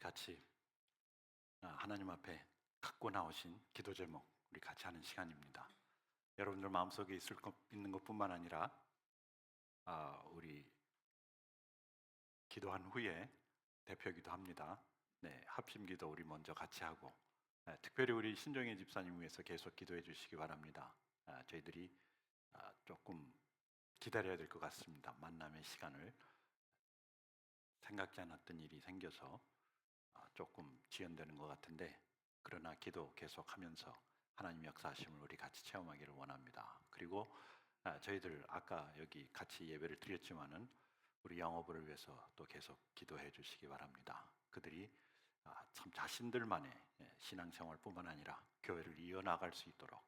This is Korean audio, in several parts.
같이 하나님 앞에 갖고 나오신 기도 제목 우리 같이 하는 시간입니다. 여러분들 마음속에 있는 것뿐만 아니라 우리 기도한 후에 대표기도 합니다. 합심기도 우리 먼저 같이 하고 특별히 우리 신정혜 집사님 위해서 계속 기도해 주시기 바랍니다. 저희들이 조금 기다려야 될 것 같습니다. 만남의 시간을 생각지 않았던 일이 생겨서 조금 지연되는 것 같은데, 그러나 기도 계속하면서 하나님 역사하심을 우리 같이 체험하기를 원합니다. 그리고 저희들 아까 여기 같이 예배를 드렸지만은 우리 영어부를 위해서 또 계속 기도해 주시기 바랍니다. 그들이 참 자신들만의 신앙생활뿐만 아니라 교회를 이어나갈 수 있도록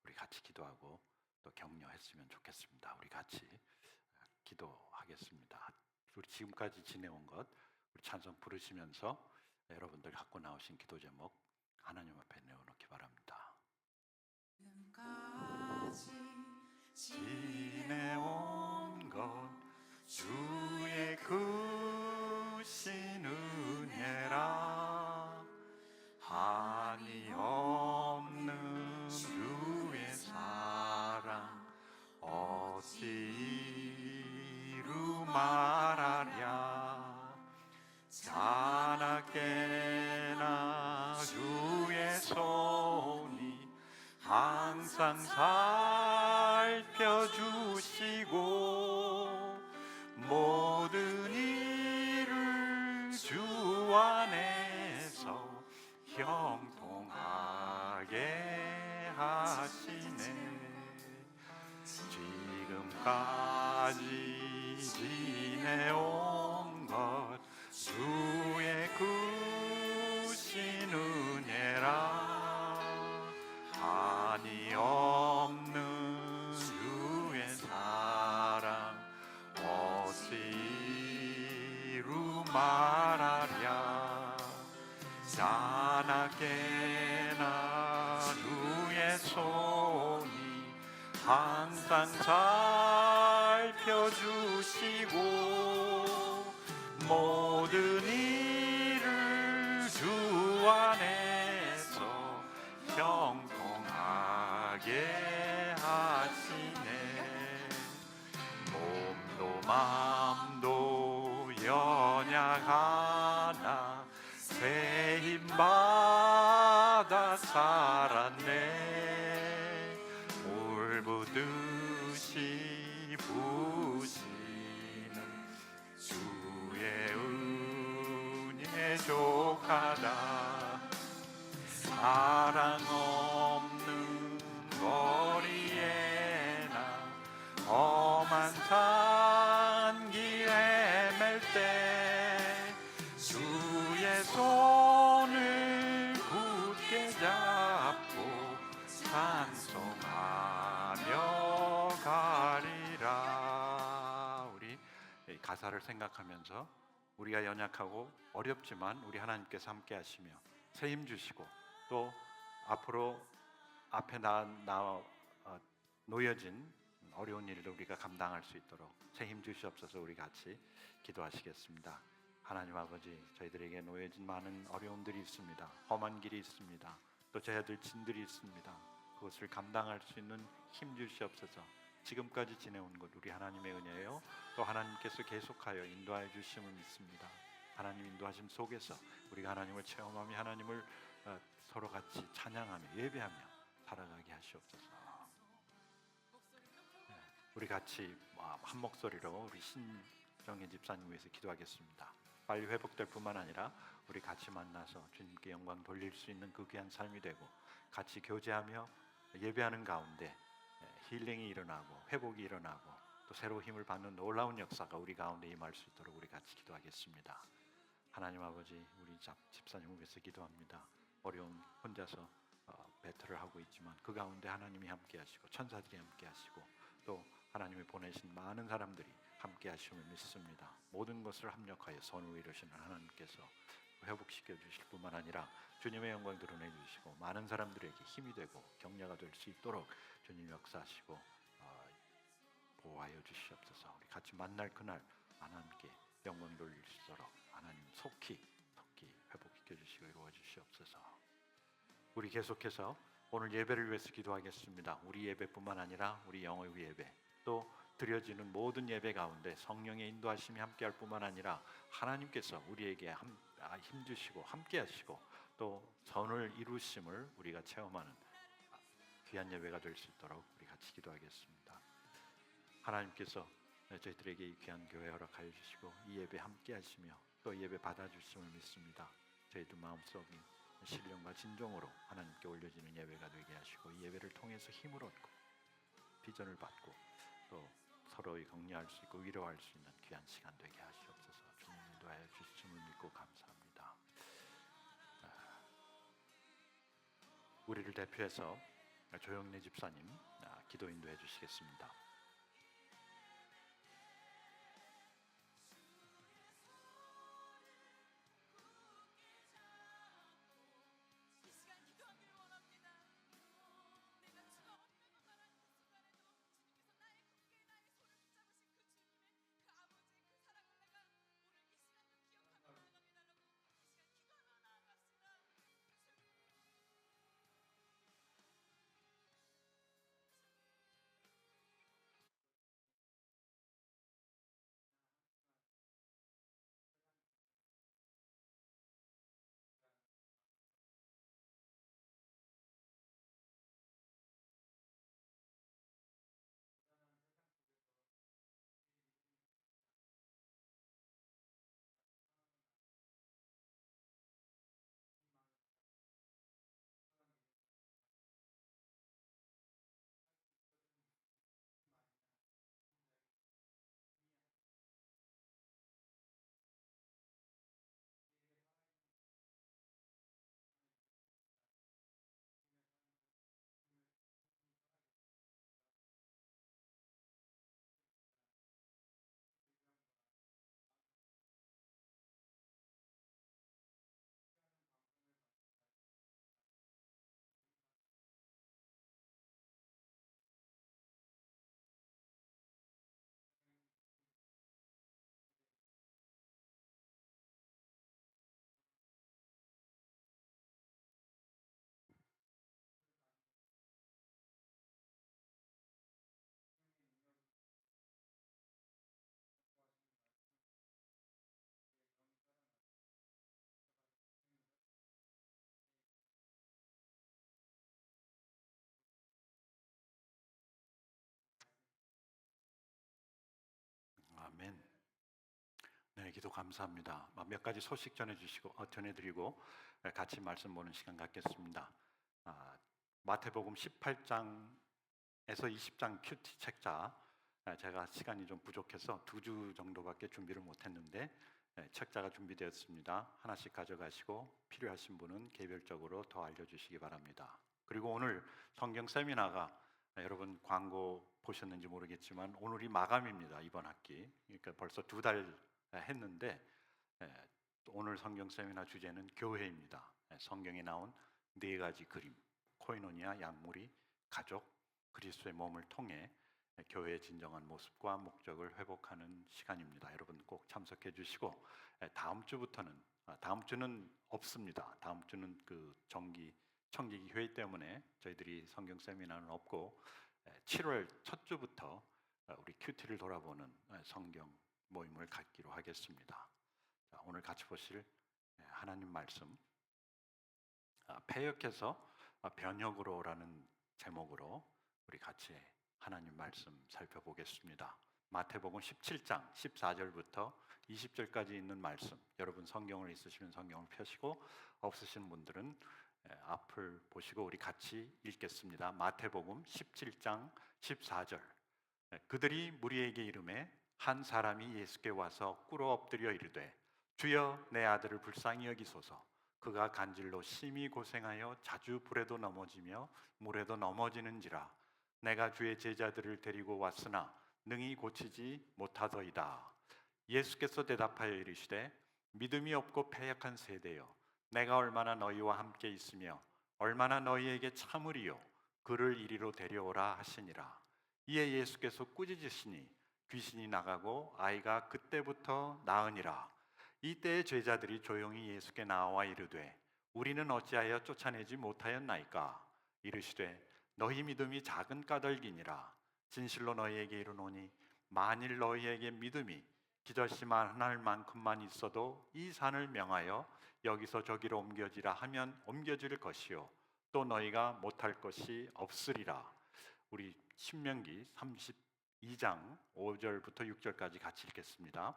우리 같이 기도하고 또 격려했으면 좋겠습니다. 우리 같이 기도하겠습니다. 우리 지금까지 지내온 것 우리 찬송 부르시면서 여러분들 갖고 나오신 기도 제목 하나님 앞에 내어놓기 바랍니다. 지금까지 지내온 것 주의 크신 은혜라, 한이 없는 주의 사랑 어찌 이루 말하랴. 자나깨나 주의 손이 항상 살펴주시고 모든 일을 주 안에서 형통하게 하시네. 지금까지 지내온 것 주의 크신 은혜라, 한이 없는 주의 사랑 어찌 이루 말하랴. 자나깨나 주의 손이 항상 살펴주시고 모든 일을 주 안에서 형통하게 하시네. 몸도 맘도 연약하나 새 힘받아 살았네. 물부듯이 부시는 주의 은혜 족하다. 사랑 없는 거리에나 험한 산길 헤맬 때 주의 손을 굳게 잡고 찬송하며 가리라. 우리 가사를 생각하면서 우리가 연약하고 어렵지만 우리 하나님께서 함께 하시며 새 힘 주시고 또 앞으로 앞에 놓여진 어려운 일을 우리가 감당할 수 있도록 새 힘 주시옵소서. 우리 같이 기도하시겠습니다. 하나님 아버지, 저희들에게 놓여진 많은 어려움들이 있습니다. 험한 길이 있습니다. 또 져야 될 진들이 있습니다. 그것을 감당할 수 있는 힘 주시옵소서. 지금까지 지내온 것 우리 하나님의 은혜예요. 또 하나님께서 계속하여 인도하여 주심을 믿습니다. 하나님 인도하심 속에서 우리가 하나님을 체험하며 하나님을 서로 같이 찬양하며 예배하며 살아가게 하시옵소서. 우리 같이 한 목소리로 우리 신정혜 집사님 위해서 기도하겠습니다. 빨리 회복될 뿐만 아니라 우리 같이 만나서 주님께 영광 돌릴 수 있는 그 귀한 삶이 되고 같이 교제하며 예배하는 가운데 힐링이 일어나고 회복이 일어나고 또 새로 힘을 받는 놀라운 역사가 우리 가운데 임할 수 있도록 우리 같이 기도하겠습니다. 하나님 아버지, 우리 집사님을 위해서 기도합니다. 어려운 혼자서 배틀을 하고 있지만 그 가운데 하나님이 함께 하시고 천사들이 함께 하시고 또 하나님이 보내신 많은 사람들이 함께 하심을 믿습니다. 모든 것을 합력하여 선을 이루시는 하나님께서 회복시켜 주실 뿐만 아니라 주님의 영광 드러내 주시고 많은 사람들에게 힘이 되고 격려가 될 수 있도록 주님 역사하시고 보호하여 주시옵소서. 우리 같이 만날 그날 하나님께 영광 돌릴 수 있도록 하나님 속히 맡겨주시고 이루어 주시옵소서. 우리 계속해서 오늘 예배를 위해서 기도하겠습니다. 우리 예배뿐만 아니라 우리 영의 예배, 또 드려지는 모든 예배 가운데 성령의 인도하심이 함께할 뿐만 아니라 하나님께서 우리에게 힘주시고 함께하시고 또 선을 이루심을 우리가 체험하는 귀한 예배가 될 수 있도록 우리 같이 기도하겠습니다. 하나님께서 저희들에게 이 귀한 교회 허락하여 주시고 이 예배 함께하시며 또 예배 받아주심을 믿습니다. 저희들 마음속에 신령과 진정으로 하나님께 올려지는 예배가 되게 하시고 이 예배를 통해서 힘을 얻고 비전을 받고 또 서로의 격려할 수 있고 위로할 수 있는 귀한 시간 되게 하시옵소서. 주님 인도하여 주심을 믿고 감사합니다. 우리를 대표해서 조영래 집사님 기도 인도해 주시겠습니다. 아멘. 네, 기도 감사합니다. 몇 가지 소식 전해드리고 같이 말씀 보는 시간 갖겠습니다. 마태복음 18장에서 20장 큐티 책자, 제가 시간이 좀 부족해서 2주 정도밖에 준비를 못했는데 책자가 준비되었습니다. 하나씩 가져가시고 필요하신 분은 개별적으로 더 알려주시기 바랍니다. 그리고 오늘 성경 세미나가 여러분 광고 보셨는지 모르겠지만 오늘이 마감입니다. 이번 학기. 그러니까 벌써 2달 했는데 오늘 성경 세미나 주제는 교회입니다. 성경에 나온 4가지 그림, 코이노니아, 양무리, 가족, 그리스도의 몸을 통해 교회의 진정한 모습과 목적을 회복하는 시간입니다. 여러분 꼭 참석해 주시고 다음 주는 없습니다. 다음 주는 그 청기기 회의 때문에 저희들이 성경 세미나는 없고 7월 첫 주부터 우리 큐티를 돌아보는 성경 모임을 갖기로 하겠습니다. 오늘 같이 보실 하나님 말씀, 패역해서 변혁으로라는 제목으로 우리 같이 하나님 말씀 살펴보겠습니다. 마태복음 17장 14절부터 20절까지 있는 말씀, 여러분 성경을 있으시면 성경을 펴시고 없으신 분들은 앞을 보시고 우리 같이 읽겠습니다. 마태복음 17장 14절. 그들이 무리에게 이르매 한 사람이 예수께 와서 꿇어 엎드려 이르되 주여 내 아들을 불쌍히 여기소서. 그가 간질로 심히 고생하여 자주 불에도 넘어지며 물에도 넘어지는지라. 내가 주의 제자들을 데리고 왔으나 능히 고치지 못하더이다. 예수께서 대답하여 이르시되 믿음이 없고 패역한 세대여, 내가 얼마나 너희와 함께 있으며 얼마나 너희에게 참으리요. 그를 이리로 데려오라 하시니라. 이에 예수께서 꾸짖으시니 귀신이 나가고 아이가 그때부터 나으니라. 이때 제자들이 조용히 예수께 나와 이르되 우리는 어찌하여 쫓아내지 못하였나이까. 이르시되 너희 믿음이 작은 까닭이니라. 진실로 너희에게 이르노니 만일 너희에게 믿음이 기저씨만 만큼만 있어도 이 산을 명하여 여기서 저기로 옮겨지라 하면 옮겨질 것이요 또 너희가 못할 것이 없으리라. 우리 신명기 32장 5절부터 6절까지 같이 읽겠습니다.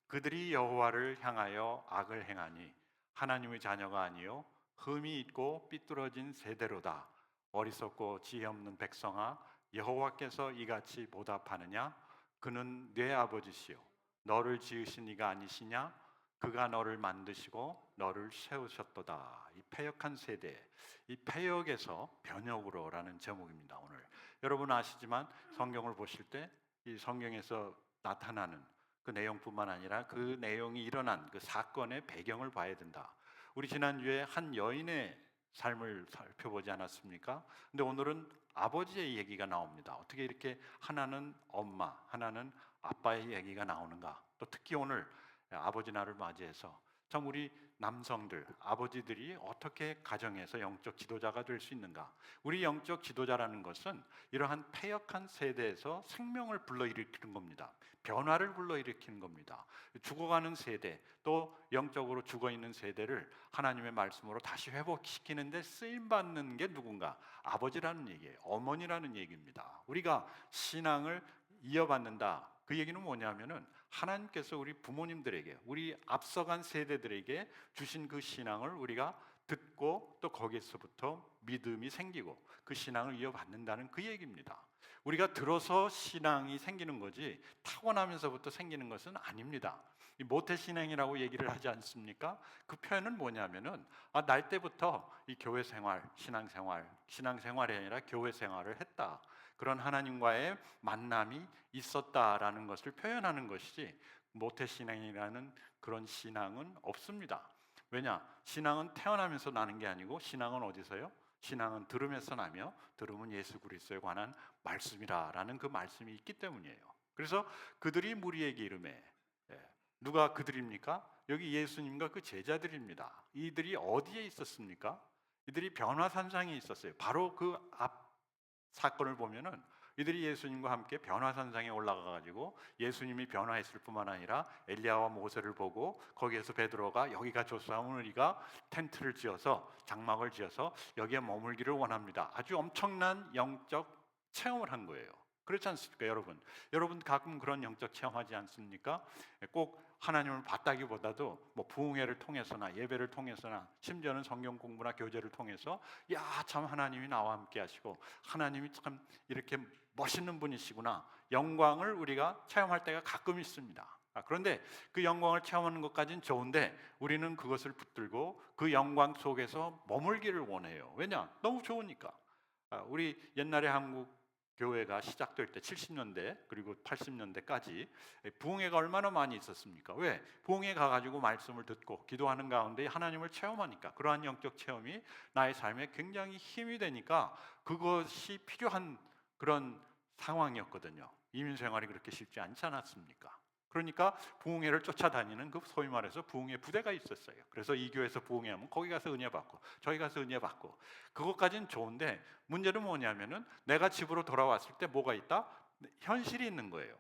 그들이 여호와를 향하여 악을 행하니 하나님의 자녀가 아니요 흠이 있고 삐뚤어진 세대로다. 어리석고 지혜 없는 백성아, 여호와께서 이같이 보답하느냐? 그는 내 아버지시요 너를 지으신 이가 아니시냐? 그가 너를 만드시고 너를 세우셨도다. 이 패역한 세대, 이 패역에서 변역으로라는 제목입니다. 오늘 여러분 아시지만 성경을 보실 때 이 성경에서 나타나는 그 내용뿐만 아니라 그 내용이 일어난 그 사건의 배경을 봐야 된다. 우리 지난주에 한 여인의 삶을 살펴보지 않았습니까? 근데 오늘은 아버지의 얘기가 나옵니다. 어떻게 이렇게 하나는 엄마, 하나는 아빠의 얘기가 나오는가? 또 특히 오늘 아버지 날을 맞이해서 참 우리 남성들, 아버지들이 어떻게 가정에서 영적 지도자가 될 수 있는가? 우리 영적 지도자라는 것은 이러한 패역한 세대에서 생명을 불러일으키는 겁니다. 변화를 불러일으키는 겁니다. 죽어가는 세대, 또 영적으로 죽어있는 세대를 하나님의 말씀으로 다시 회복시키는데 쓰임받는 게 누군가? 아버지라는 얘기예요. 어머니라는 얘기입니다. 우리가 신앙을 이어받는다. 그 얘기는 뭐냐면은 하나님께서 우리 부모님들에게, 우리 앞서간 세대들에게 주신 그 신앙을 우리가 듣고 또 거기에서부터 믿음이 생기고 그 신앙을 이어받는다는 그 얘기입니다. 우리가 들어서 신앙이 생기는 거지 타고나면서부터 생기는 것은 아닙니다. 이 모태신앙이라고 얘기를 하지 않습니까? 그 표현은 뭐냐면은 날 때부터 이 교회 생활, 신앙생활이 아니라 교회 생활을 했다. 그런 하나님과의 만남이 있었다라는 것을 표현하는 것이지 모태신앙이라는 그런 신앙은 없습니다. 왜냐? 신앙은 태어나면서 나는 게 아니고 신앙은 어디서요? 신앙은 들음에서 나며 들음은 예수 그리스도에 관한 말씀이라라는 그 말씀이 있기 때문이에요. 그래서 그들이 무리에게 이르매, 누가 그들입니까? 여기 예수님과 그 제자들입니다. 이들이 어디에 있었습니까? 이들이 변화산상에 있었어요. 바로 그 앞 사건을 보면은 이들이 예수님과 함께 변화산상에 올라가 가지고 예수님이 변화했을 뿐만 아니라 엘리야와 모세를 보고 거기에서 베드로가 여기가 좋사오니 우리가 텐트를 지어서 장막을 지어서 여기에 머물기를 원합니다. 아주 엄청난 영적 체험을 한 거예요. 그렇지 않습니까, 여러분? 여러분 가끔 그런 영적 체험하지 않습니까? 꼭 하나님을 봤다기보다도 뭐 부흥회를 통해서나 예배를 통해서나 심지어는 성경 공부나 교제를 통해서 야, 참 하나님이 나와 함께 하시고 하나님이 참 이렇게 멋있는 분이시구나, 영광을 우리가 체험할 때가 가끔 있습니다. 그런데 그 영광을 체험하는 것까지는 좋은데 우리는 그것을 붙들고 그 영광 속에서 머물기를 원해요. 왜냐? 너무 좋으니까. 우리 옛날에 한국 교회가 시작될 때 70년대 그리고 80년대까지 부흥회가 얼마나 많이 있었습니까? 왜? 부흥회 가가지고 말씀을 듣고 기도하는 가운데 하나님을 체험하니까, 그러한 영적 체험이 나의 삶에 굉장히 힘이 되니까 그것이 필요한 그런 상황이었거든요. 이민 생활이 그렇게 쉽지 않지 않았습니까? 그러니까 부흥회를 쫓아다니는 그 소위 말해서 부흥회 부대가 있었어요. 그래서 이 교회에서 부흥회하면 거기 가서 은혜 받고 저희 가서 은혜 받고, 그것까지는 좋은데 문제는 뭐냐면은 내가 집으로 돌아왔을 때 뭐가 있다? 현실이 있는 거예요.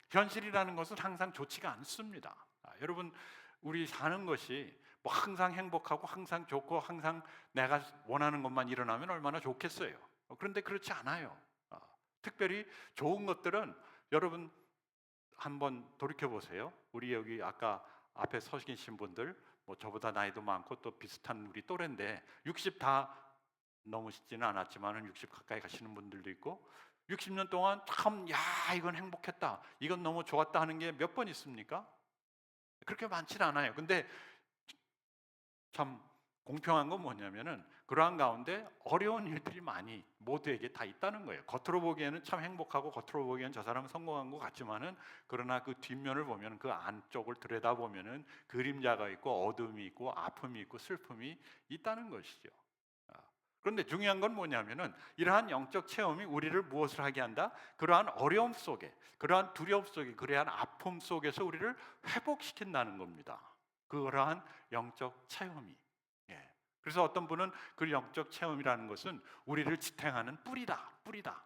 현실이라는 것은 항상 좋지가 않습니다. 여러분, 우리 사는 것이 뭐 항상 행복하고 항상 좋고 항상 내가 원하는 것만 일어나면 얼마나 좋겠어요. 그런데 그렇지 않아요. 특별히 좋은 것들은 여러분 한번 돌이켜 보세요. 우리 여기 아까 앞에 서 계신 분들 뭐 저보다 나이도 많고 또 비슷한 우리 또래인데 60 다 넘으시지는 않았지만은 60 가까이 가시는 분들도 있고 60년 동안 참 야, 이건 행복했다, 이건 너무 좋았다 하는 게 몇 번 있습니까? 그렇게 많지는 않아요. 근데 참 공평한 건 뭐냐면은 그러한 가운데 어려운 일들이 많이 모두에게 다 있다는 거예요. 겉으로 보기에는 참 행복하고 겉으로 보기에는 저 사람은 성공한 것 같지만은 그러나 그 뒷면을 보면 그 안쪽을 들여다보면은 그림자가 있고 어둠이 있고 아픔이 있고 슬픔이 있다는 것이죠. 그런데 중요한 건 뭐냐면은 이러한 영적 체험이 우리를 무엇을 하게 한다? 그러한 어려움 속에, 그러한 두려움 속에, 그러한 아픔 속에서 우리를 회복시킨다는 겁니다. 그러한 영적 체험이. 예. 그래서 어떤 분은 그 영적 체험이라는 것은 우리를 지탱하는 뿌리다.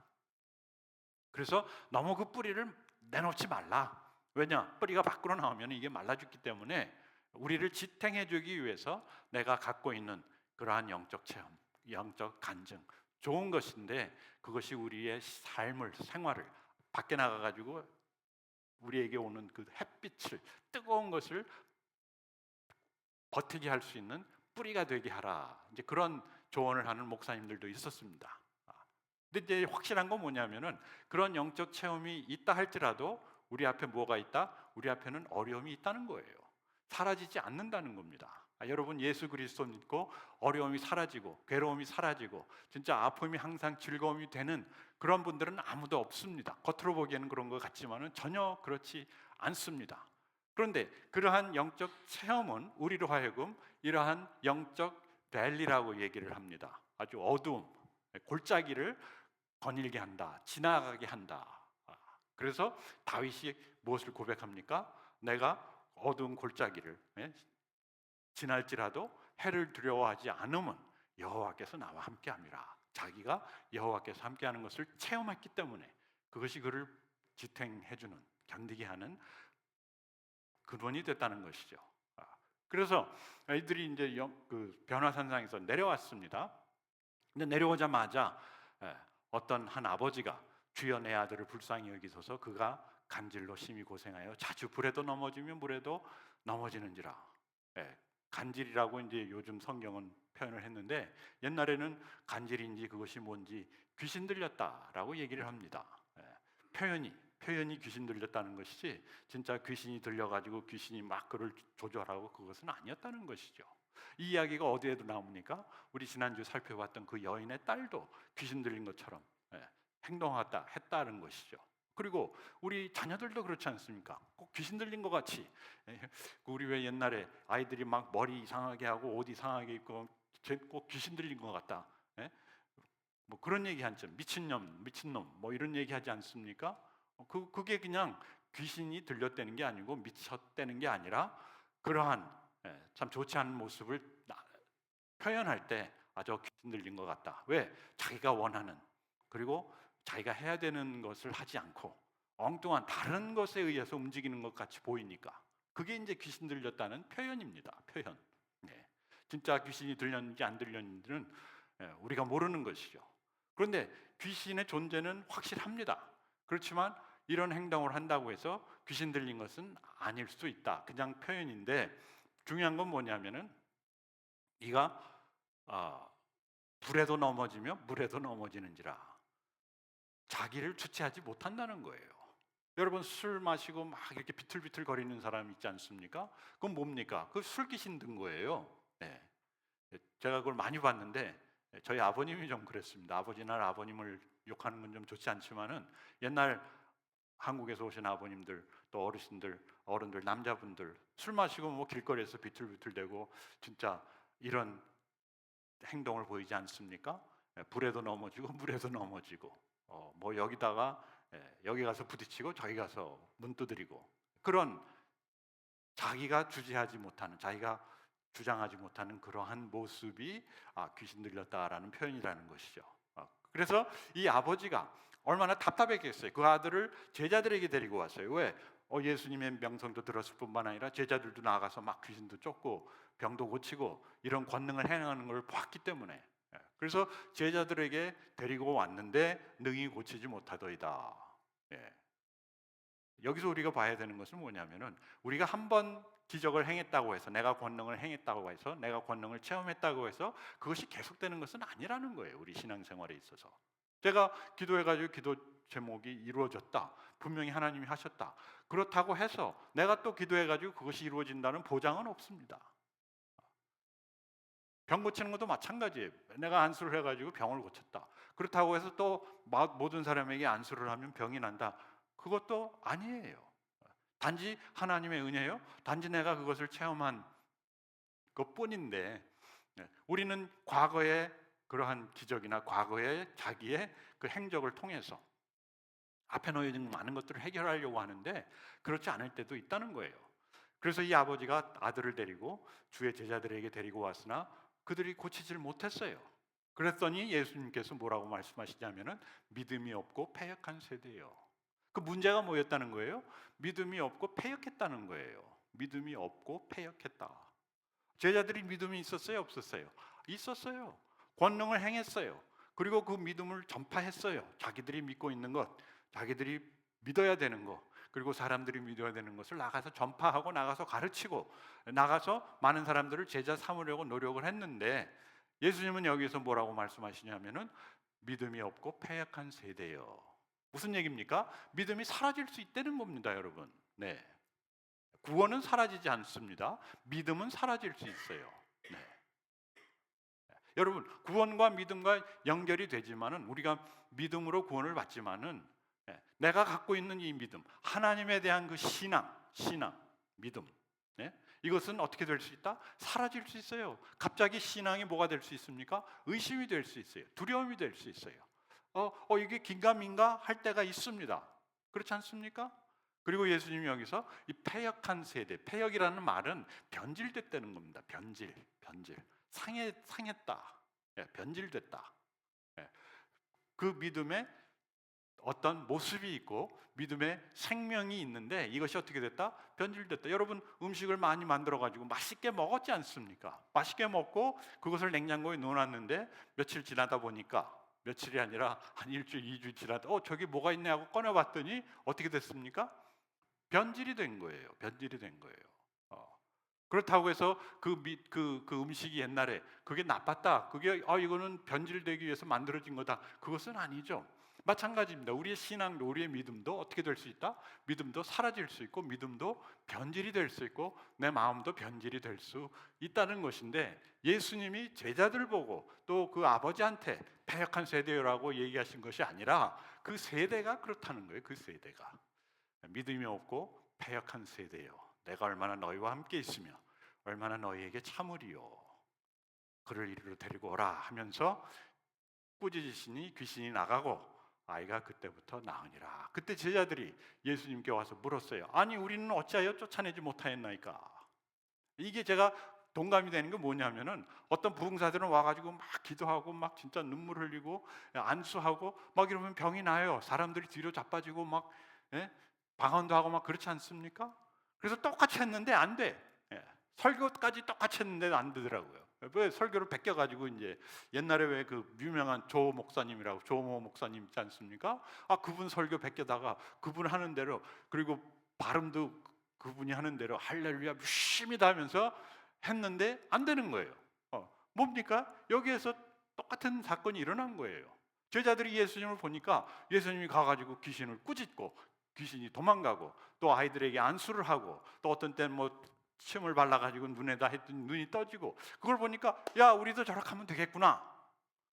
그래서 너무 그 뿌리를 내놓지 말라. 왜냐? 뿌리가 밖으로 나오면 이게 말라 죽기 때문에 우리를 지탱해 주기 위해서 내가 갖고 있는 그러한 영적 체험, 영적 간증, 좋은 것인데 그것이 우리의 삶을, 생활을 밖에 나가 가지고 우리에게 오는 그 햇빛을, 뜨거운 것을 버티게 할 수 있는 뿌리가 되게 하라. 이제 그런 조언을 하는 목사님들도 있었습니다. 근데 이제 확실한 건 뭐냐면은 그런 영적 체험이 있다 할지라도 우리 앞에 뭐가 있다? 우리 앞에는 어려움이 있다는 거예요. 사라지지 않는다는 겁니다. 여러분 예수 그리스도 믿고 어려움이 사라지고 괴로움이 사라지고 진짜 아픔이 항상 즐거움이 되는 그런 분들은 아무도 없습니다. 겉으로 보기에는 그런 것 같지만은 전혀 그렇지 않습니다. 그런데 그러한 영적 체험은 우리로 하여금 이러한 영적 밸리라고 얘기를 합니다. 아주 어두움, 골짜기를 거닐게 한다, 지나가게 한다. 그래서 다윗이 무엇을 고백합니까? 내가 어두운 골짜기를 지날지라도 해를 두려워하지 않으면 여호와께서 나와 함께함이라. 자기가 여호와께서 함께하는 것을 체험했기 때문에 그것이 그를 지탱해주는, 견디게 하는 근원이 됐다는 것이죠. 그래서 이들이 이제 그 변화산상에서 내려왔습니다. 근데 내려오자마자 어떤 한 아버지가 주여 내 아들을 불쌍히 여기소서 그가 간질로 심히 고생하여 자주 불에도 넘어지면 물에도 넘어지는지라. 간질이라고 이제 요즘 성경은 표현을 했는데 옛날에는 간질인지 그것이 뭔지 귀신 들렸다라고 얘기를 합니다. 표현이 귀신 들렸다는 것이지 진짜 귀신이 들려가지고 귀신이 막 그를 조절하고 그것은 아니었다는 것이죠. 이 이야기가 어디에도 나옵니까? 우리 지난주 살펴봤던 그 여인의 딸도 귀신 들린 것처럼 했다는 것이죠. 그리고 우리 자녀들도 그렇지 않습니까? 꼭 귀신 들린 것 같이 우리 왜 옛날에 아이들이 막 머리 이상하게 하고 옷 이상하게 입고 꼭 귀신 들린 것 같다. 뭐 그런 얘기 한점 미친놈 뭐 이런 얘기 하지 않습니까? 그게 그냥 귀신이 들렸다는 게 아니고 미쳤다는 게 아니라 그러한 참 좋지 않은 모습을 표현할 때 저 귀신 들린 것 같다. 왜? 자기가 원하는 그리고 자기가 해야 되는 것을 하지 않고 엉뚱한 다른 것에 의해서 움직이는 것 같이 보이니까 그게 이제 귀신 들렸다는 표현입니다. 표현. 진짜 귀신이 들렸는지 안 들렸는지는 우리가 모르는 것이죠. 그런데 귀신의 존재는 확실합니다. 그렇지만 이런 행동을 한다고 해서 귀신 들린 것은 아닐 수 있다. 그냥 표현인데 중요한 건 뭐냐면은 이가 불에도 넘어지며 물에도 넘어지는지라 자기를 주체하지 못한다는 거예요. 여러분 술 마시고 막 이렇게 비틀비틀 거리는 사람 있지 않습니까? 그건 뭡니까? 그 술귀신 든 거예요. 제가 그걸 많이 봤는데 저희 아버님이 좀 그랬습니다. 아버지나 아버님을 욕하는 건 좀 좋지 않지만은 옛날 한국에서 오신 아버님들 또 어른들 남자분들 술 마시고 뭐 길거리에서 비틀비틀대고 진짜 이런 행동을 보이지 않습니까? 불에도 넘어지고 물에도 넘어지고 뭐 여기다가 여기 가서 부딪히고 저기 가서 문 두드리고 그런 자기가 주지하지 못하는 자기가 주장하지 못하는 그러한 모습이 귀신 들렸다라는 표현이라는 것이죠. 그래서 이 아버지가 얼마나 답답했겠어요. 그 아들을 제자들에게 데리고 왔어요. 왜? 예수님의 명성도 들었을 뿐만 아니라 제자들도 나가서 막 귀신도 쫓고 병도 고치고 이런 권능을 행하는 걸 봤기 때문에 그래서 제자들에게 데리고 왔는데 능히 고치지 못하더이다. 여기서 우리가 봐야 되는 것은 뭐냐면은 우리가 한 번 기적을 행했다고 해서 내가 권능을 행했다고 해서 내가 권능을 체험했다고 해서 그것이 계속되는 것은 아니라는 거예요. 우리 신앙생활에 있어서 제가 기도해가지고 기도 제목이 이루어졌다. 분명히 하나님이 하셨다. 그렇다고 해서 내가 또 기도해가지고 그것이 이루어진다는 보장은 없습니다. 병 고치는 것도 마찬가지예요. 내가 안수를 해가지고 병을 고쳤다. 그렇다고 해서 또 모든 사람에게 안수를 하면 병이 난다. 그것도 아니에요. 단지 하나님의 은혜요. 단지 내가 그것을 체험한 것뿐인데 우리는 과거의 그러한 기적이나 과거의 자기의 그 행적을 통해서 앞에 놓여진 많은 것들을 해결하려고 하는데 그렇지 않을 때도 있다는 거예요. 그래서 이 아버지가 아들을 데리고 주의 제자들에게 데리고 왔으나 그들이 고치질 못했어요. 그랬더니 예수님께서 뭐라고 말씀하시냐면은 믿음이 없고 패역한 세대예요. 그 문제가 뭐였다는 거예요? 믿음이 없고 패역했다는 거예요. 믿음이 없고 패역했다. 제자들이 믿음이 있었어요, 없었어요? 있었어요. 권능을 행했어요. 그리고 그 믿음을 전파했어요. 자기들이 믿고 있는 것, 자기들이 믿어야 되는 것, 그리고 사람들이 믿어야 되는 것을 나가서 전파하고 나가서 가르치고 나가서 많은 사람들을 제자 삼으려고 노력을 했는데, 예수님은 여기서 뭐라고 말씀하시냐면은 믿음이 없고 패역한 세대요. 무슨 얘기입니까? 믿음이 사라질 수 있다는 겁니다, 여러분. 네. 구원은 사라지지 않습니다. 믿음은 사라질 수 있어요. 네. 여러분, 구원과 믿음과 연결이 되지만은, 우리가 믿음으로 구원을 받지만은, 내가 갖고 있는 이 믿음, 하나님에 대한 그 신앙, 믿음, 이것은 어떻게 될 수 있다? 사라질 수 있어요. 갑자기 신앙이 뭐가 될 수 있습니까? 의심이 될 수 있어요. 두려움이 될 수 있어요. 이게 긴가민가 할 때가 있습니다. 그렇지 않습니까? 그리고 예수님이 여기서 이 패역한 세대, 패역이라는 말은 변질됐다는 겁니다. 변질. 상했다. 변질됐다. 그 믿음에 어떤 모습이 있고 믿음의 생명이 있는데 이것이 어떻게 됐다? 변질됐다. 여러분, 음식을 많이 만들어 가지고 맛있게 먹었지 않습니까? 맛있게 먹고 그것을 냉장고에 넣어놨는데 며칠 지나다 보니까, 며칠이 아니라 한 일주일, 2주 지나다 저기 뭐가 있네 하고 꺼내봤더니 어떻게 됐습니까? 변질이 된 거예요. 그렇다고 해서 그 음식이 옛날에 그게 나빴다, 그게 이거는 변질되기 위해서 만들어진 거다, 그것은 아니죠. 마찬가지입니다. 우리의 신앙도, 우리의 믿음도 어떻게 될 수 있다? 믿음도 사라질 수 있고, 믿음도 변질이 될 수 있고, 내 마음도 변질이 될 수 있다는 것인데, 예수님이 제자들 보고 또 그 아버지한테 패역한 세대라고 얘기하신 것이 아니라 그 세대가 그렇다는 거예요. 그 세대가 믿음이 없고 패역한 세대요. 내가 얼마나 너희와 함께 있으며 얼마나 너희에게 참으리요. 그를 이리로 데리고 오라 하면서 꾸짖으시니 귀신이 나가고 아이가 그때부터 나으니라. 그때 제자들이 예수님께 와서 물었어요. 아니, 우리는 어찌하여 쫓아내지 못하였나이까? 이게 제가 동감이 되는 게 뭐냐면은, 어떤 부흥사들은 와가지고 막 기도하고 막 진짜 눈물 흘리고 안수하고 막 이러면 병이 나요. 사람들이 뒤로 자빠지고 막 방언도 하고 막 그렇지 않습니까? 그래서 똑같이 했는데 안 돼. 설교까지 똑같이 했는데 안 되더라고요. 왜? 설교를 베껴가지고 이제 옛날에 왜 그 유명한 조 목사님이라고, 조모 목사님 있지 않습니까? 그분 설교 베껴다가 그분 하는 대로, 그리고 발음도 그분이 하는 대로 할렐루야 유심히 하면서 했는데 안 되는 거예요. 뭡니까? 여기에서 똑같은 사건이 일어난 거예요. 제자들이 예수님을 보니까 예수님이 가가지고 귀신을 꾸짖고 귀신이 도망가고, 또 아이들에게 안수를 하고, 또 어떤 때는 뭐 침을 발라가지고 눈에다 했더니 눈이 떠지고, 그걸 보니까 야, 우리도 저렇게 하면 되겠구나.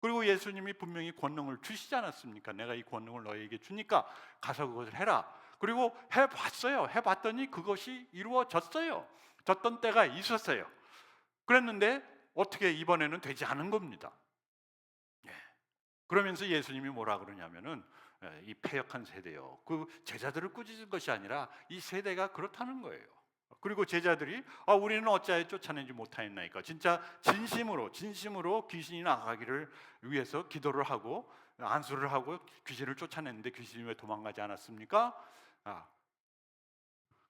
그리고 예수님이 분명히 권능을 주시지 않았습니까? 내가 이 권능을 너희에게 주니까 가서 그것을 해라. 그리고 해봤어요. 해봤더니 그것이 이루어졌어요. 졌던 때가 있었어요. 그랬는데 어떻게 이번에는 되지 않은 겁니다. 그러면서 예수님이 뭐라 그러냐면은, 이 패역한 세대요, 그 제자들을 꾸짖은 것이 아니라 이 세대가 그렇다는 거예요. 그리고 제자들이 우리는 어찌하여 쫓아내지 못하였나이까? 진짜 진심으로 귀신이 나가기를 위해서 기도를 하고 안수를 하고 귀신을 쫓아냈는데 귀신이 왜 도망가지 않았습니까?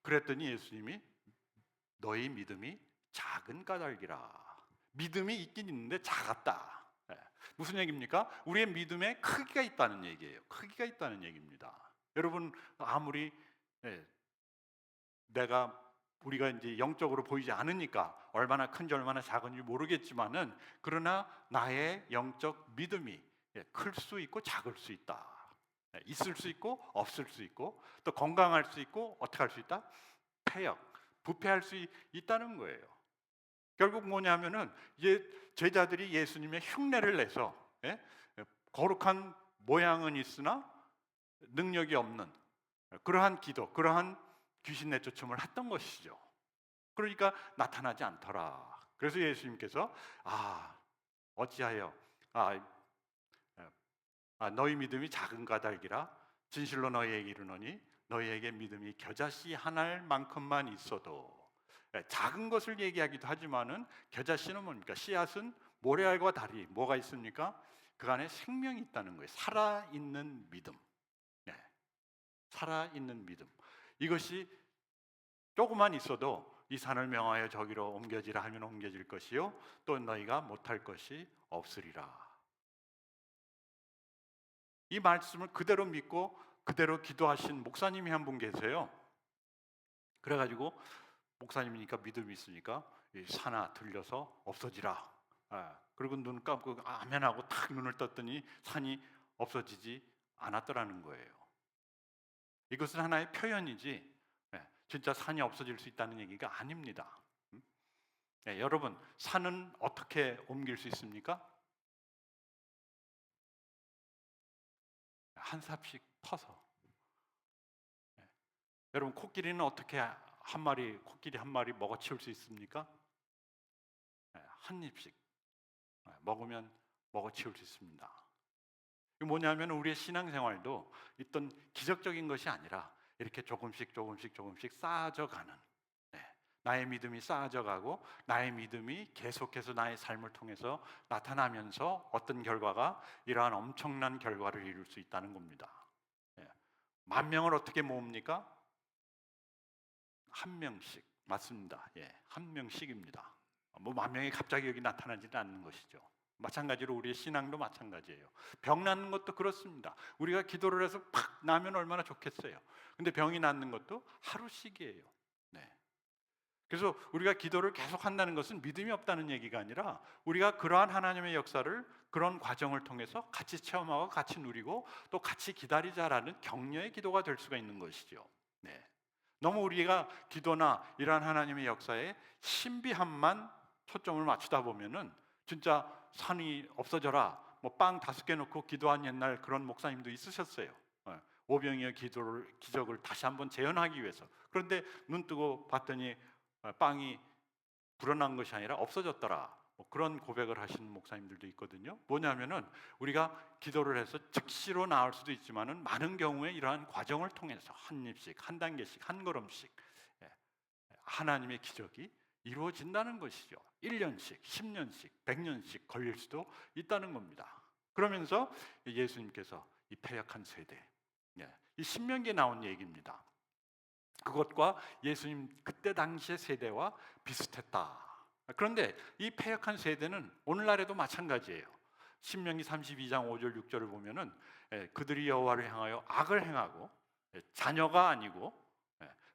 그랬더니 예수님이 너희 믿음이 작은 까닭이라. 믿음이 있긴 있는데 작았다. 무슨 얘기입니까? 우리의 믿음에 크기가 있다는 얘기예요. 크기가 있다는 얘기입니다. 여러분, 아무리 우리가 이제 영적으로 보이지 않으니까 얼마나 큰지 얼마나 작은지 모르겠지만은, 그러나 나의 영적 믿음이 클 수 있고 작을 수 있다. 있을 수 있고 없을 수 있고, 또 건강할 수 있고 어떻게 할 수 있다? 부패할 수 있다는 거예요. 결국 뭐냐면은, 제자들이 예수님의 흉내를 내서 거룩한 모양은 있으나 능력이 없는 그러한 기도, 그러한 귀신 내쫓음을 했던 것이죠. 그러니까 나타나지 않더라. 그래서 예수님께서 어찌하여 너희 믿음이 작은 까닭이라. 진실로 너희에게 이르노니 너희에게 믿음이 겨자씨 한 알만큼만 있어도 작은 것을 얘기하기도 하지만은 겨자씨는 뭡니까? 씨앗은 모래알과 다리 뭐가 있습니까? 그 안에 생명이 있다는 거예요. 살아있는 믿음. 네. 살아있는 믿음. 이것이 조금만 있어도 이 산을 명하여 저기로 옮겨지라 하면 옮겨질 것이요 또 너희가 못할 것이 없으리라. 이 말씀을 그대로 믿고 그대로 기도하신 목사님이 한 분 계세요. 그래가지고 목사님이니까 믿음이 있으니까 이 산아 들려서 없어지라. 그리고 눈 감고 아멘하고 탁 눈을 떴더니 산이 없어지지 않았더라는 거예요. 이것은 하나의 표현이지 진짜 산이 없어질 수 있다는 얘기가 아닙니다. 여러분, 산은 어떻게 옮길 수 있습니까? 한 삽씩 퍼서. 여러분, 코끼리는 어떻게 코끼리 한 마리 먹어치울 수 있습니까? 한 입씩 먹으면 먹어치울 수 있습니다. 이게 뭐냐면 우리의 신앙생활도 어떤 기적적인 것이 아니라 이렇게 조금씩 쌓아져 가는, 나의 믿음이 쌓아져 가고 나의 믿음이 계속해서 나의 삶을 통해서 나타나면서 어떤 결과가 이러한 엄청난 결과를 이룰 수 있다는 겁니다. 10,000명을 어떻게 모읍니까? 한 명씩. 맞습니다. 한 명씩입니다. 뭐 10,000명이 갑자기 여기 나타나지는 않는 것이죠. 마찬가지로 우리의 신앙도 마찬가지예요. 병 낫는 것도 그렇습니다. 우리가 기도를 해서 팍 나면 얼마나 좋겠어요. 근데 병이 낫는 것도 하루씩이에요. 그래서 우리가 기도를 계속 한다는 것은 믿음이 없다는 얘기가 아니라 우리가 그러한 하나님의 역사를 그런 과정을 통해서 같이 체험하고 같이 누리고 또 같이 기다리자라는 격려의 기도가 될 수가 있는 것이죠. 너무 우리가 기도나 이러한 하나님의 역사에 신비함만 초점을 맞추다 보면은 진짜 산이 없어져라, 뭐 빵 5개 놓고 기도한 옛날 그런 목사님도 있으셨어요. 오병이어 기적을 다시 한번 재현하기 위해서. 그런데 눈 뜨고 봤더니 빵이 불어난 것이 아니라 없어졌더라. 뭐 그런 고백을 하시는 목사님들도 있거든요. 뭐냐면은 우리가 기도를 해서 즉시로 나올 수도 있지만은 많은 경우에 이러한 과정을 통해서 한 입씩, 한 단계씩, 한 걸음씩 하나님의 기적이 이루어진다는 것이죠. 1년씩, 10년씩, 100년씩 걸릴 수도 있다는 겁니다. 그러면서 예수님께서 이 패역한 세대, 이 신명기에 나온 얘기입니다. 그것과 예수님 그때 당시의 세대와 비슷했다. 그런데 이 패역한 세대는 오늘날에도 마찬가지예요. 신명기 32장 5절 6절을 보면은 그들이 여호와를 향하여 악을 행하고 자녀가 아니고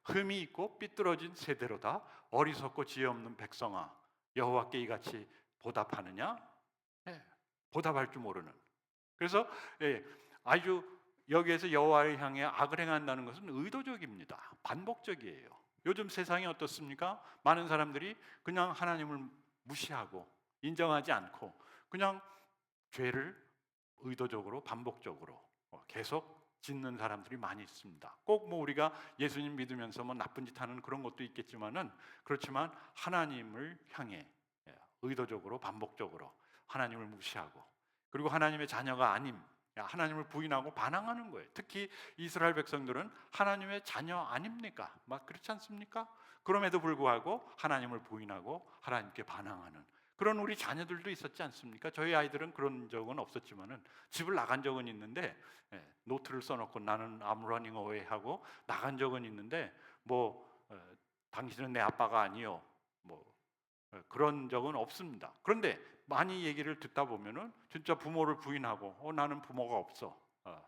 흠이 있고 삐뚤어진 세대로다. 어리석고 지혜 없는 백성아, 여호와께 이같이 보답하느냐? 보답할 줄 모르는. 그래서 아주 여기에서 여호와를 향해 악을 행한다는 것은 의도적입니다. 반복적이에요. 요즘 세상이 어떻습니까? 많은 사람들이 그냥 하나님을 무시하고 인정하지 않고 그냥 죄를 의도적으로 반복적으로 계속 짓는 사람들이 많이 있습니다. 꼭 뭐 우리가 예수님 믿으면서 뭐 나쁜 짓 하는 그런 것도 있겠지만은 그렇지만 하나님을 향해 의도적으로 반복적으로 하나님을 무시하고 그리고 하나님의 자녀가 아님 하나님을 부인하고 반항하는 거예요. 특히 이스라엘 백성들은 하나님의 자녀 아닙니까? 막 그렇지 않습니까? 그럼에도 불구하고 하나님을 부인하고 하나님께 반항하는 그런 우리 자녀들도 있었지 않습니까? 저희 아이들은 그런 적은 없었지만은 집을 나간 적은 있는데 노트를 써놓고 나는 I'm running away 하고 나간 적은 있는데 당신은 내 아빠가 아니요 그런 적은 없습니다. 그런데 많이 얘기를 듣다 보면은 진짜 부모를 부인하고 나는 부모가 없어.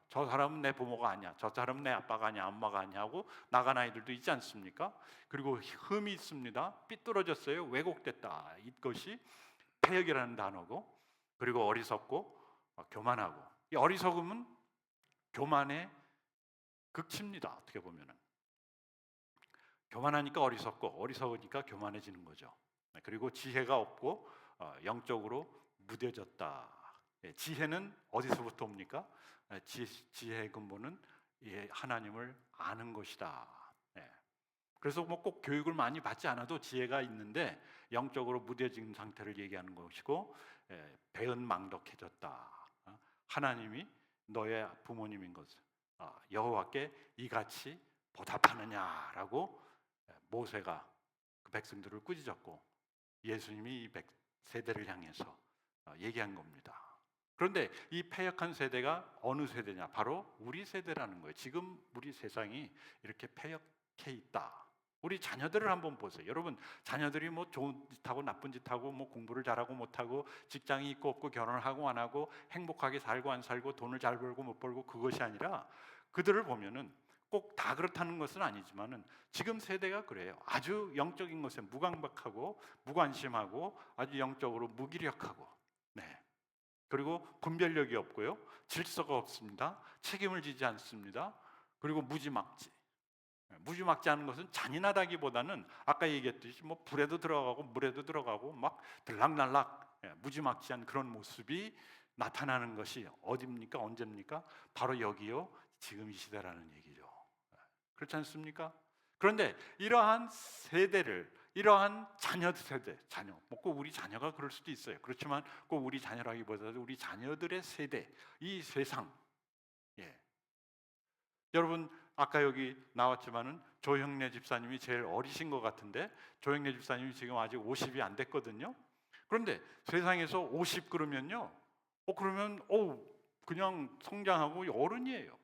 저 사람은 내 부모가 아니야. 저 사람은 내 아빠가 아니야. 엄마가 아니야 하고 나간 아이들도 있지 않습니까? 그리고 흠이 있습니다. 삐뚤어졌어요. 왜곡됐다. 이것이 패역이라는 단어고 그리고 어리석고 교만하고 이 어리석음은 교만의 극치입니다. 어떻게 보면은 교만하니까 어리석고 어리석으니까 교만해지는 거죠. 그리고 지혜가 없고 영적으로 무뎌졌다. 지혜는 어디서부터 옵니까? 지혜의 근본은 하나님을 아는 것이다. 그래서 뭐 꼭 교육을 많이 받지 않아도 지혜가 있는데 영적으로 무뎌진 상태를 얘기하는 것이고 배은망덕해졌다. 하나님이 너의 부모님인 것을 여호와께 이같이 보답하느냐라고 모세가 그 백성들을 꾸짖었고 예수님이 이 세대를 향해서 얘기한 겁니다. 그런데 이 패역한 세대가 어느 세대냐? 바로 우리 세대라는 거예요. 지금 우리 세상이 이렇게 패역해 있다. 우리 자녀들을 한번 보세요. 여러분, 자녀들이 뭐 좋은 짓하고 나쁜 짓하고 뭐 공부를 잘하고 못하고 직장이 있고 없고 결혼을 하고 안 하고 행복하게 살고 안 살고 돈을 잘 벌고 못 벌고 그것이 아니라 그들을 보면은 꼭 다 그렇다는 것은 아니지만은 지금 세대가 그래요. 아주 영적인 것에 무감각하고 무관심하고 아주 영적으로 무기력하고, 네. 그리고 분별력이 없고요, 질서가 없습니다. 책임을 지지 않습니다. 그리고 무지막지. 무지막지하는 것은 잔인하다기보다는 아까 얘기했듯이 뭐 불에도 들어가고 물에도 들어가고 막 들락날락 무지막지한 그런 모습이 나타나는 것이 어디입니까? 언제입니까? 바로 여기요, 지금 이 시대라는 얘기죠. 그렇지 않습니까? 그런데 이러한 세대를, 이러한 자녀 세대, 꼭 우리 자녀가 그럴 수도 있어요. 그렇지만 꼭 우리 자녀라기보다도 우리 자녀들의 세대, 이 세상. 예. 여러분, 아까 여기 나왔지만은 조형래 집사님이 제일 어리신 것 같은데, 조형래 집사님이 지금 아직 50이 안 됐거든요. 그런데 세상에서 50 그러면요, 그러면 그냥 성장하고 어른이에요.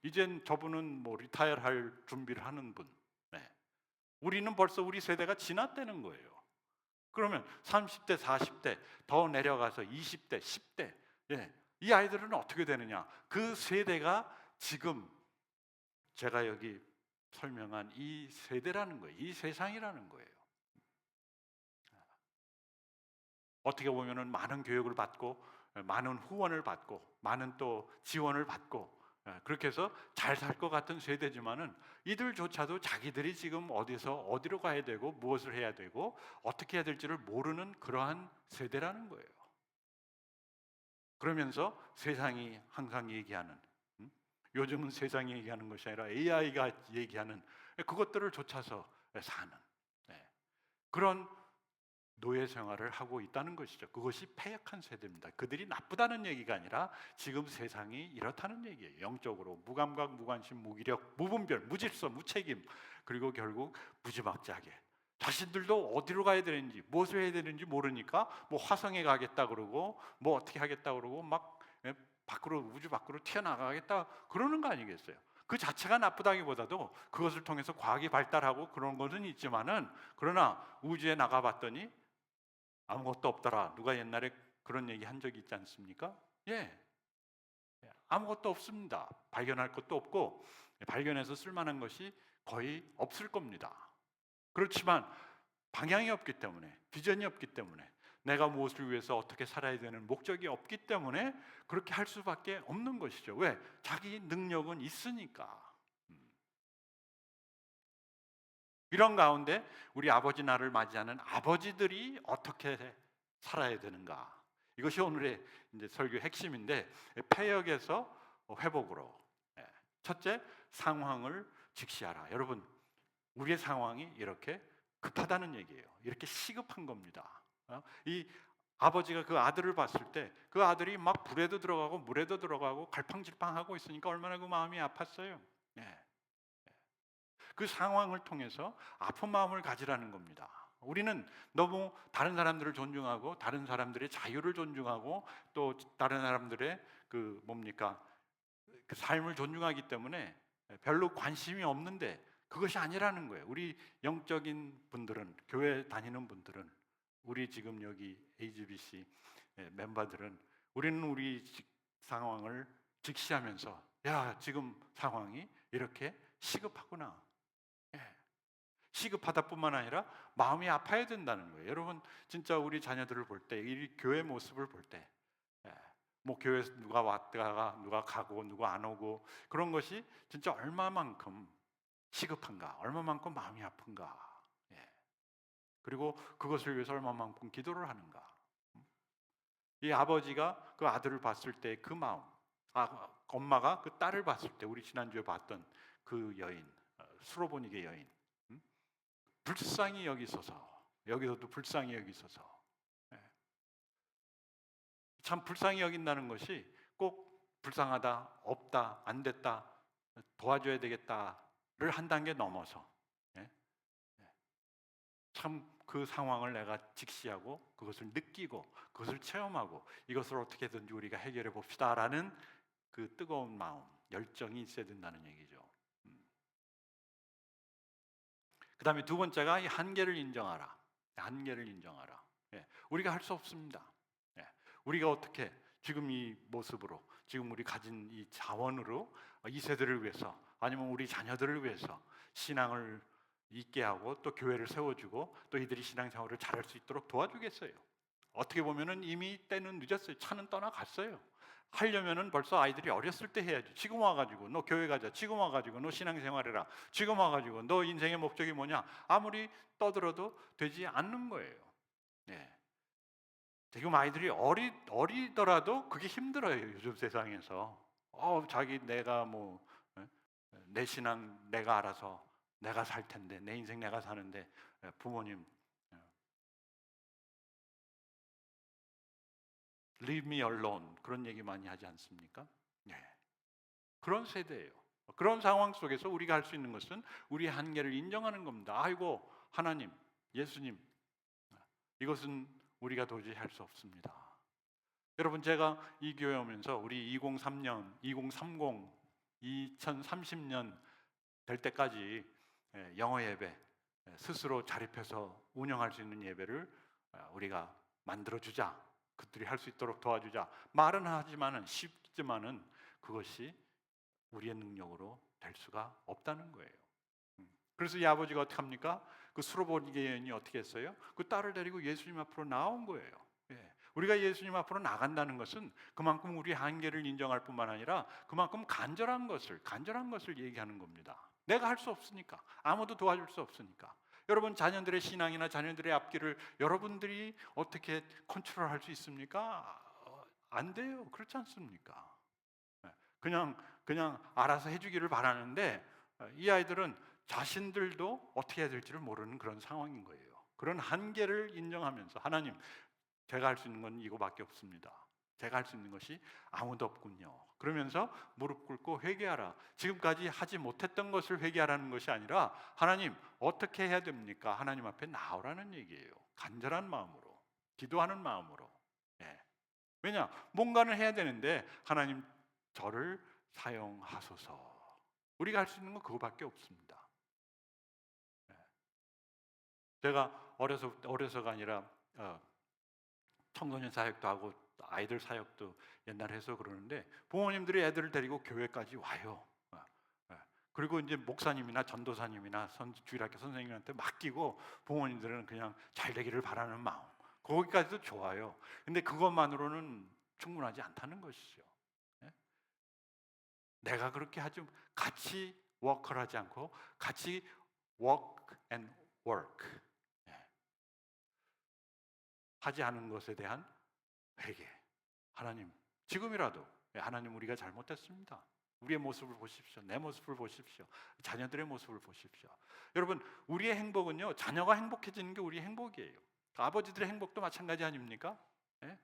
이젠 저분은 뭐 리타이어 할 준비를 하는 분. 네. 우리는 벌써 우리 세대가 지났다는 거예요. 그러면 30대, 40대 더 내려가서 20대, 10대, 이 아이들은 어떻게 되느냐? 그 세대가 지금 제가 여기 설명한 이 세대라는 거예요. 이 세상이라는 거예요. 어떻게 보면은 많은 교육을 받고 많은 후원을 받고 많은 또 지원을 받고 그렇게 해서 잘 살 것 같은 세대지만은 이들조차도 자기들이 지금 어디로 가야 되고 무엇을 해야 되고 어떻게 해야 될지를 모르는 그러한 세대라는 거예요. 그러면서 세상이 항상 얘기하는, 요즘은 세상이 얘기하는 것이 아니라 AI가 얘기하는 그것들을 쫓아서 사는 그런 노예 생활을 하고 있다는 것이죠. 그것이 패역한 세대입니다. 그들이 나쁘다는 얘기가 아니라 지금 세상이 이렇다는 얘기예요. 영적으로 무감각, 무관심, 무기력, 무분별, 무질서, 무책임, 그리고 결국 무지막지하게 자신들도 어디로 가야 되는지 무엇을 해야 되는지 모르니까 뭐 화성에 가겠다 그러고 뭐 어떻게 하겠다 그러고 막 밖으로, 우주 밖으로 튀어나가겠다 그러는 거 아니겠어요? 그 자체가 나쁘다기보다도 그것을 통해서 과학이 발달하고 그런 것은 있지만은, 그러나 우주에 나가봤더니 아무것도 없더라. 누가 옛날에 그런 얘기 한 적이 있지 않습니까? 아무것도 없습니다. 발견할 것도 없고 발견해서 쓸만한 것이 거의 없을 겁니다. 그렇지만 방향이 없기 때문에, 비전이 없기 때문에, 내가 무엇을 위해서 어떻게 살아야 되는 목적이 없기 때문에 그렇게 할 수밖에 없는 것이죠. 왜? 자기 능력은 있으니까. 이런 가운데 우리 아버지 날을 맞이하는 아버지들이 어떻게 살아야 되는가? 이것이 오늘의 이제 설교 핵심인데, 패역에서 회복으로. 첫째, 상황을 직시하라. 여러분, 우리의 상황이 이렇게 급하다는 얘기예요. 이렇게 시급한 겁니다. 이 아버지가 그 아들을 봤을 때 그 아들이 막 불에도 들어가고 물에도 들어가고 갈팡질팡하고 있으니까 얼마나 그 마음이 아팠어요. 그 상황을 통해서 아픈 마음을 가지라는 겁니다. 우리는 너무 다른 사람들을 존중하고 다른 사람들의 자유를 존중하고 또 다른 사람들의 그 삶을 존중하기 때문에 별로 관심이 없는데, 그것이 아니라는 거예요. 우리 영적인 분들은, 교회 다니는 분들은, 우리 지금 여기 AGBC 멤버들은, 우리는 우리 상황을 직시하면서 지금 상황이 이렇게 시급하구나. 시급하다 뿐만 아니라 마음이 아파야 된다는 거예요. 여러분, 진짜 우리 자녀들을 볼 때, 이 교회 모습을 볼 때, 뭐 교회에서 누가 왔다가 누가 가고 누가 안 오고 그런 것이 진짜 얼마만큼 시급한가, 얼마만큼 마음이 아픈가, 그리고 그것을 위해서 얼마만큼 기도를 하는가. 이 아버지가 그 아들을 봤을 때 그 마음, 엄마가 그 딸을 봤을 때, 우리 지난주에 봤던 그 여인, 수로보니게 여인, 불쌍히 여기소서. 여기서도 불쌍히 여기소서. 참 불쌍히 여긴다는 것이 꼭 불쌍하다, 없다, 안 됐다, 도와줘야 되겠다를 한 단계 넘어서 참 그 상황을 내가 직시하고 그것을 느끼고 그것을 체험하고 이것을 어떻게든지 우리가 해결해 봅시다라는 그 뜨거운 마음, 열정이 있어야 된다는 얘기죠. 그 다음에 두 번째가 이 한계를 인정하라. 한계를 인정하라. 예, 우리가 할 수 없습니다. 예, 우리가 어떻게 지금 이 모습으로, 지금 우리 가진 이 자원으로 이 세대를 위해서 아니면 우리 자녀들을 위해서 신앙을 있게 하고 또 교회를 세워주고 또 이들이 신앙생활을 잘할 수 있도록 도와주겠어요. 어떻게 보면은 이미 때는 늦었어요. 차는 떠나갔어요. 하려면은 벌써 아이들이 어렸을 때 해야지. 지금 와가지고 너 교회 가자. 지금 와가지고 너 신앙생활해라. 지금 와가지고 너 인생의 목적이 뭐냐? 아무리 떠들어도 되지 않는 거예요. 네. 지금 아이들이 어리더라도 그게 힘들어요. 요즘 세상에서. 자기 내가 뭐 내 신앙 내가 알아서 내가 살 텐데 내 인생 내가 사는데 부모님 Leave me alone 그런 얘기 많이 하지 않습니까? 네. 그런 세대예요. 그런 상황 속에서 우리가 할 수 있는 것은 우리의 한계를 인정하는 겁니다. 아이고 하나님, 예수님 이것은 우리가 도저히 할 수 없습니다. 여러분 제가 이 교회 오면서 우리 2030, 2030년 될 때까지 영어 예배 스스로 자립해서 운영할 수 있는 예배를 우리가 만들어주자. 그들이 할 수 있도록 도와주자. 말은 하지만은 쉽지만은 그것이 우리의 능력으로 될 수가 없다는 거예요. 그래서 이 아버지가 어떻게 합니까? 그 수로보니게 여인이 어떻게 했어요? 그 딸을 데리고 예수님 앞으로 나온 거예요. 예. 우리가 예수님 앞으로 나간다는 것은 그만큼 우리 한계를 인정할 뿐만 아니라 그만큼 간절한 것을 얘기하는 겁니다. 내가 할 수 없으니까, 아무도 도와줄 수 없으니까. 여러분 자녀들의 신앙이나 자녀들의 앞길을 여러분들이 어떻게 컨트롤할 수 있습니까? 안 돼요. 그렇지 않습니까? 그냥 알아서 해주기를 바라는데 이 아이들은 자신들도 어떻게 해야 될지를 모르는 그런 상황인 거예요. 그런 한계를 인정하면서 하나님, 제가 할 수 있는 건 이거밖에 없습니다. 제가 할 수 있는 것이 아무도 없군요. 그러면서 무릎 꿇고 회개하라. 지금까지 하지 못했던 것을 회개하라는 것이 아니라 하나님 어떻게 해야 됩니까? 하나님 앞에 나오라는 얘기예요. 간절한 마음으로, 기도하는 마음으로. 예. 왜냐? 뭔가는 해야 되는데 하나님 저를 사용하소서. 우리가 할 수 있는 건 그거밖에 없습니다. 예. 제가 어려서가 아니라 청소년 사역도 하고 아이들 사역도 옛날에 해서 그러는데 부모님들이 애들을 데리고 교회까지 와요. 그리고 이제 목사님이나 전도사님이나 주일학교 선생님한테 맡기고 부모님들은 그냥 잘 되기를 바라는 마음. 거기까지도 좋아요. 근데 그것만으로는 충분하지 않다는 것이죠. 내가 그렇게 하지 같이 워크를 하지 않고 같이 work and work 하지 않은 것에 대한 회개. 하나님 지금이라도 하나님 우리가 잘못했습니다. 우리의 모습을 보십시오. 내 모습을 보십시오. 자녀들의 모습을 보십시오. 여러분 우리의 행복은요 자녀가 행복해지는 게 우리의 행복이에요. 아버지들의 행복도 마찬가지 아닙니까? 네?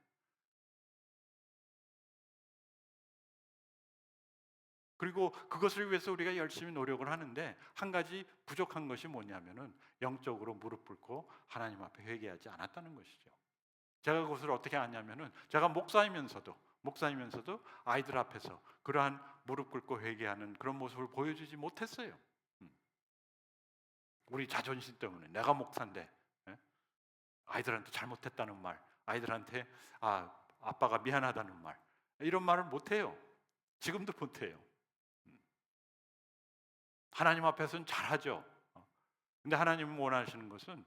그리고 그것을 위해서 우리가 열심히 노력을 하는데 한 가지 부족한 것이 뭐냐면은 영적으로 무릎 꿇고 하나님 앞에 회개하지 않았다는 것이죠. 제가 그것을 어떻게 아냐면은 제가 목사이면서도 아이들 앞에서 그러한 무릎 꿇고 회개하는 그런 모습을 보여주지 못했어요. 우리 자존심 때문에 내가 목사인데 아이들한테 잘못했다는 말, 아이들한테 아빠가 미안하다는 말 이런 말을 못해요. 지금도 못해요. 하나님 앞에서는 잘하죠. 근데 하나님은 원하시는 것은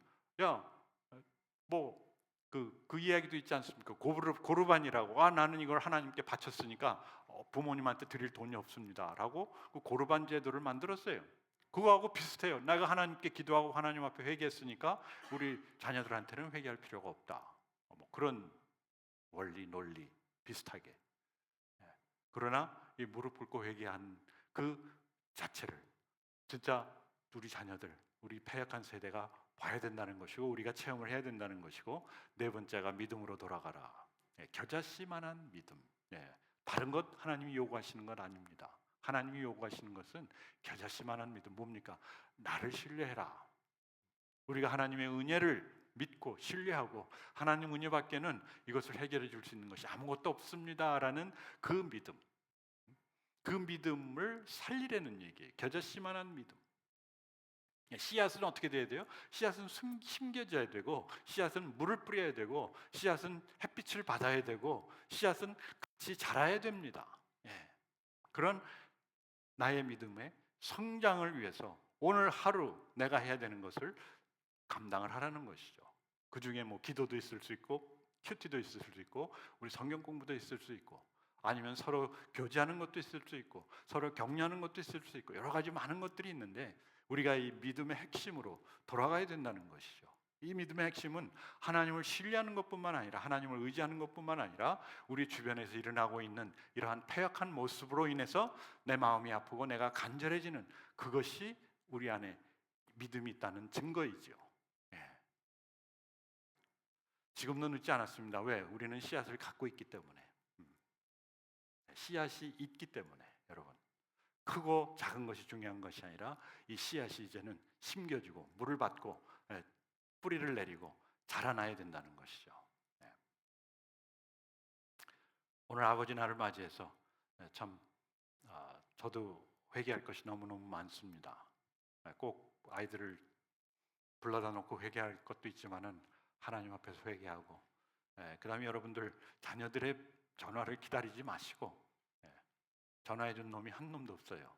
그 이야기도 있지 않습니까? 고르반이라고 나는 이걸 하나님께 바쳤으니까 부모님한테 드릴 돈이 없습니다라고 그 고르반 제도를 만들었어요. 그거하고 비슷해요. 내가 하나님께 기도하고 하나님 앞에 회개했으니까 우리 자녀들한테는 회개할 필요가 없다. 그런 원리 논리 비슷하게. 그러나 이 무릎 꿇고 회개한 그 자체를 진짜 우리 자녀들, 우리 패역한 세대가 봐야 된다는 것이고 우리가 체험을 해야 된다는 것이고 네 번째가 믿음으로 돌아가라. 겨자씨만한 믿음. 다른 것 하나님이 요구하시는 건 아닙니다. 하나님이 요구하시는 것은 겨자씨만한 믿음. 뭡니까? 나를 신뢰해라. 우리가 하나님의 은혜를 믿고 신뢰하고 하나님 은혜밖에는 이것을 해결해 줄 수 있는 것이 아무것도 없습니다라는 그 믿음, 그 믿음을 살리려는 얘기예요. 겨자씨만한 믿음. 씨앗은 어떻게 돼야 돼요? 씨앗은 심겨져야 되고, 씨앗은 물을 뿌려야 되고, 씨앗은 햇빛을 받아야 되고, 씨앗은 같이 자라야 됩니다. 그런 나의 믿음의 성장을 위해서 오늘 하루 내가 해야 되는 것을 감당을 하라는 것이죠. 그 중에 뭐 기도도 있을 수 있고, 큐티도 있을 수 있고, 우리 성경 공부도 있을 수 있고, 아니면 서로 교제하는 것도 있을 수 있고, 서로 격려하는 것도 있을 수 있고, 여러 가지 많은 것들이 있는데 우리가 이 믿음의 핵심으로 돌아가야 된다는 것이죠. 이 믿음의 핵심은 하나님을 신뢰하는 것뿐만 아니라, 하나님을 의지하는 것뿐만 아니라, 우리 주변에서 일어나고 있는 이러한 패역한 모습으로 인해서 내 마음이 아프고 내가 간절해지는 그것이 우리 안에 믿음이 있다는 증거이죠. 지금도 늦지 않았습니다. 왜? 우리는 씨앗을 갖고 있기 때문에. 씨앗이 있기 때문에. 여러분, 크고 작은 것이 중요한 것이 아니라 이 씨앗이 이제는 심겨지고 물을 받고 뿌리를 내리고 자라나야 된다는 것이죠. 오늘 아버지 날을 맞이해서 참 저도 회개할 것이 너무너무 많습니다. 꼭 아이들을 불러다 놓고 회개할 것도 있지만은 하나님 앞에서 회개하고, 그 다음에 여러분들 자녀들의 전화를 기다리지 마시고, 전화해 준 놈이 한 놈도 없어요.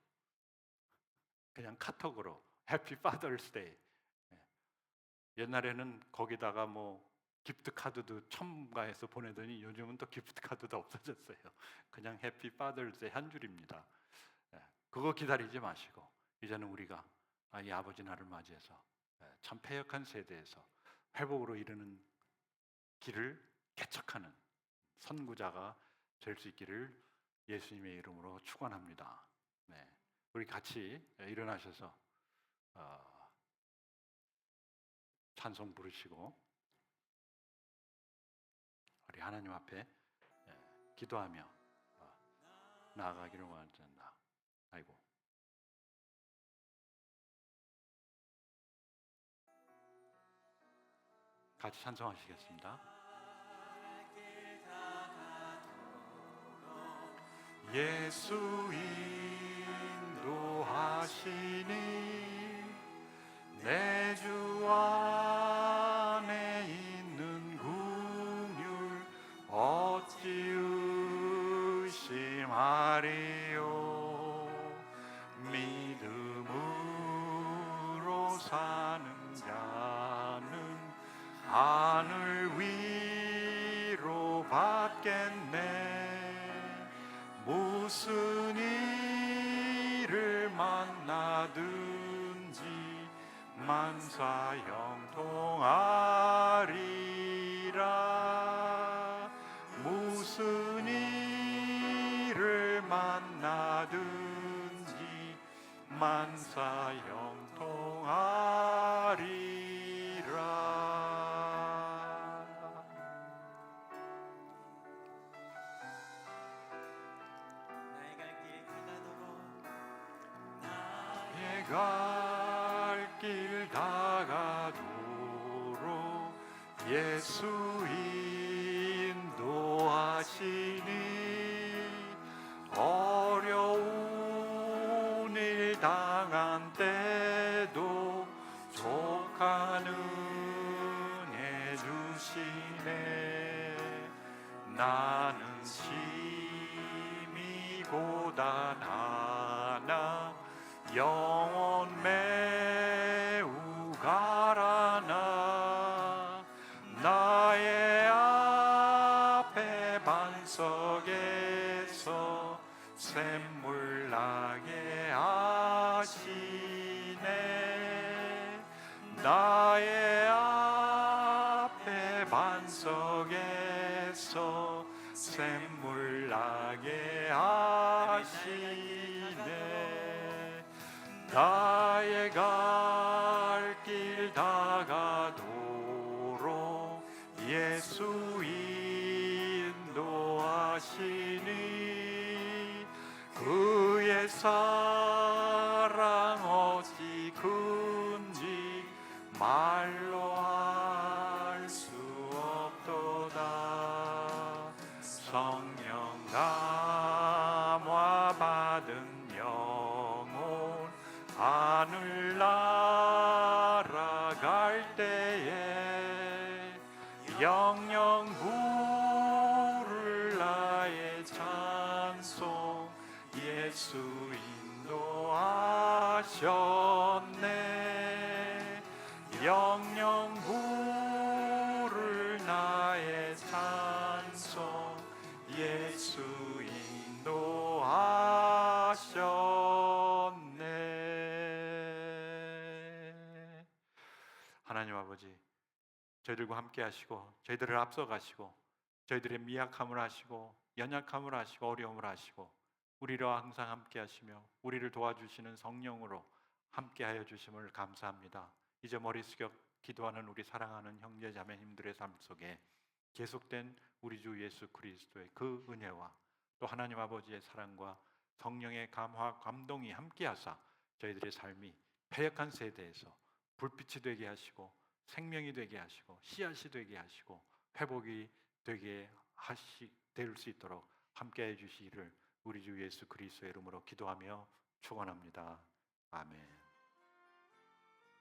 그냥 카톡으로 해피 파더스 데이. 옛날에는 거기다가 뭐 기프트 카드도 첨가해서 보내더니 요즘은 또 기프트 카드도 없어졌어요. 그냥 해피 파더스 데이 한 줄입니다. 그거 기다리지 마시고 이제는 우리가 이 아버지 날을 맞이해서 참 패역한 세대에서 회복으로 이르는 길을 개척하는 선구자가 될 수 있기를 예수님의 이름으로 축원합니다. 우리 같이 일어나셔서 찬송 부르시고 우리 하나님 앞에 기도하며 나아가기를 원한다. 아이고. 같이 찬송하시겠습니다. 예수 인도하시니 내 주 안에 있는 긍휼 어찌 의심하리요. 믿음으로 사는 자는 하늘 위로 받겠네. 무슨 일을 만나든지 만사 형통하리라. 무슨 일을 만나든지 만사 형통하리라. 갈 길 다가도록 예수 인도하시니 어려운 일 당한 때도 족한 은혜 주시네. 나는 심히 고단하나 영혼 매우 가라나. 나의 앞에 반석에서 샘물 나게 하시네. 나의 앞에 반석에서 샘물 나게 하시네. 나의 갈 길 다가도록 예수 인도하시니 그의 사랑 어찌 큰지 말로 할 수 없도다. 성령 감화 받은 영혼 하늘 날아갈 때에 영영 부를 나의 찬송 예수 인도하셨네. 영영 부를 나의 찬송 예수 인도하셨네. 하나님 아버지, 저희들과 함께 하시고 저희들을 앞서 가시고 저희들의 미약함을 아시고 연약함을 아시고 어려움을 아시고 우리로 항상 함께 하시며 우리를 도와주시는 성령으로 함께 하여 주심을 감사합니다. 이제 머리 숙여 기도하는 우리 사랑하는 형제 자매님들의 삶 속에 계속된 우리 주 예수 그리스도의 그 은혜와 또 하나님 아버지의 사랑과 성령의 감화 감동이 함께 하사 저희들의 삶이 패역한 세대에서 불빛이 되게 하시고 생명이 되게 하시고 씨앗이 되게 하시고 회복이 되게 될 수 있도록 함께해 주시기를 우리 주 예수 그리스도의 이름으로 기도하며 축원합니다. 아멘.